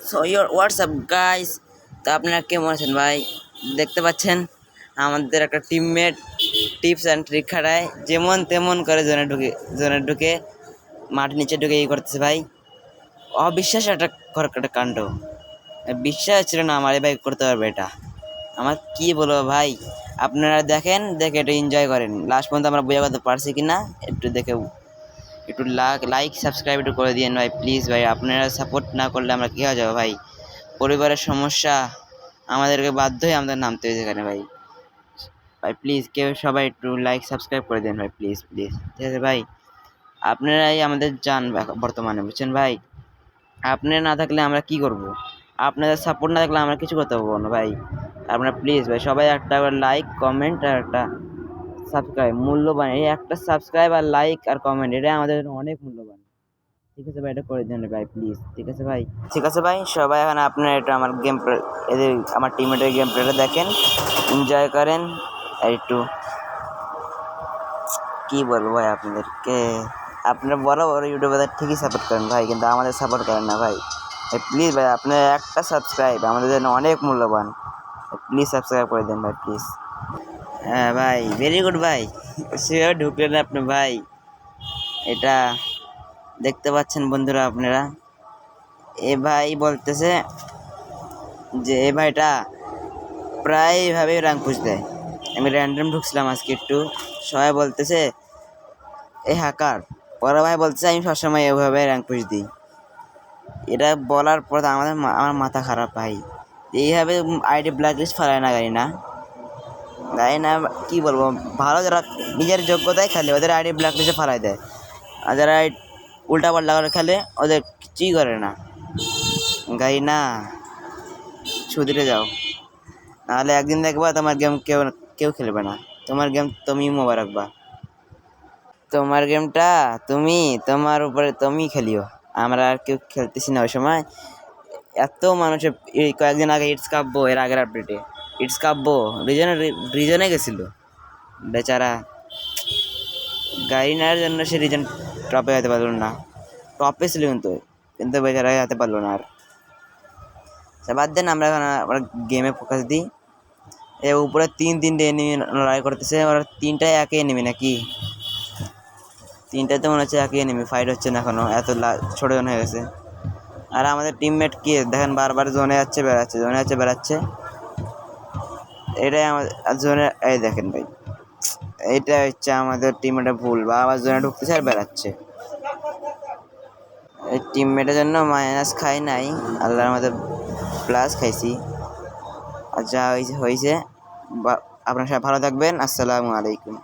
So your WhatsApp guys, তো আপনারা কেমন আছেন ভাই? দেখতে পাচ্ছেন আমাদের একটা টিমমেট টিপস অ্যান্ড ট্রিক খাটায়, যেমন তেমন করে জোনে ঢুকে মাটির নিচে ঢুকে করতেছে ভাই। অবিশ্বাস একটা কাণ্ড, বিশ্বাস ছিল না আমার ভাই করতে পারবে এটা। আমার কি বলবো ভাই, আপনারা দেখেন, দেখে একটু এনজয় করেন। লাস্ট পর্যন্ত আমরা বোঝা করতে পারছি কি না একটু দেখে, একটু লাইক সাবস্ক্রাইব একটু করে দিয়েন ভাই, প্লিজ ভাই। আপনারা সাপোর্ট না করলে আমরা কী হয়ে যাবো ভাই? পরিবারের সমস্যা, আমাদেরকে বাধ্য হয়ে আমাদের নামতে হয়েছে এখানে ভাই। ভাই প্লিজ কেউ সবাই একটু লাইক সাবস্ক্রাইব করে দেন ভাই, প্লিজ প্লিজ, ঠিক আছে ভাই? আপনারাই আমাদের জান বর্তমানে, বুঝছেন ভাই? আপনারা না থাকলে আমরা কি করব? আপনাদের সাপোর্ট না থাকলে আমরা কিছু করতে পারবো না ভাই। আপনারা প্লিজ ভাই সবাই একটা লাইক কমেন্ট আর একটা সাবস্ক্রাইব মূল্যবান। এই একটা সাবস্ক্রাইব আর লাইক আর কমেন্ট, এটা আমাদের জন্য অনেক মূল্যবান। ঠিক আছে ভাই, এটা করে দেন ভাই প্লিজ। ঠিক আছে ভাই, ঠিক আছে ভাই। সবাই এখন আপনারা এটা আমার গেম এদের আমার টিমের গেম প্লেটা দেখেন, এনজয় করেন। আর একটু কি বলবো ভাই আপনাদেরকে, আপনারা বড় বড় ইউটিউবারদের ঠিকই সাপোর্ট করেন ভাই, কিন্তু আমাদের সাপোর্ট করেন না ভাই। প্লিজ ভাই আপনার একটা সাবস্ক্রাইব আমাদের জন্য অনেক মূল্যবান। প্লিজ সাবস্ক্রাইব করে দেন ভাই প্লিজ। হ্যাঁ ভাই, ভেরি গুড ভাই, সেও ঢুকলেন আপনি ভাই। এটা দেখতে পাচ্ছেন বন্ধুরা আপনারা, এ ভাই বলতেছে যে এ ভাইটা প্রায় এইভাবে র্যাঙ্ক পুশ দেয়। আমি র্যান্ডম ঢুকছিলাম আজকে একটু, সবাই বলতেছে এ হ্যাকার, পরে ভাই বলতেছে আমি সবসময় এভাবে র্যাঙ্ক পুশ দিই। এটা বলার পর আমার মাথা খারাপ ভাই। এইভাবে আইডি ব্ল্যাক লিস্ট ফেলায় না গাড়ি না, কী বলবো, ভালো যারা নিজের যোগ্যতায় খেলে ওদের আইডি ব্ল্যাক লিস্টে ফেলায় দেয়, আর যারা উল্টা পাল্টা করে খেলে ওদের কিছুই করে না। গাড়ি না, সুধরে যাও, নাহলে একদিন দেখবা তোমার গেম কেউ কেউ খেলবে না। তোমার গেম তুমি মোবাইল রাখবা, তোমার গেমটা তুমি তোমার উপরে তুমি খেলিও, আমরা আর কেউ খেলতেছি না ওই সময়। এত মানুষের এই কয়েকদিন আগে ইটস কাব্য, এর আগের আপডেটে ইটস কাব্য রিজনে গেছিল বেচারা, গাড়ি নেওয়ার জন্য সে রিজন টপে যেতে পারলো না। টপে ছিল কিন্তু বেচারা যেতে পারলো না। আর বাদ দেন, আমরা এখন গেমে ফোকাস দিই। এ উপরে তিনটে এনিমি লড়াই করতেছে, ওরা তিনটায় একই এনিমি নাকি? তিনটাতে মনে হচ্ছে একই এনিমি, ফাইট হচ্ছে না এখনো, এত ছোট জন হয়ে গেছে। আর আমাদের টিমমেট কি দেখেন, বারবার জোনে যাচ্ছে বেড়াচ্ছে। এটাই আমাদের জোনে, এই দেখেন ভাই, এইটা হচ্ছে আমাদের টিমমেটের ভুল, বা আবার জোনে ঢুকতেছে আর বেড়াচ্ছে। এই টিমমেটের জন্য মাইনাস খাই নাই, আল্লাহর মধ্যে প্লাস খাইছি। আর যা হয়েছে, আপনারা সবাই ভালো থাকবেন। আসসালামু আলাইকুম।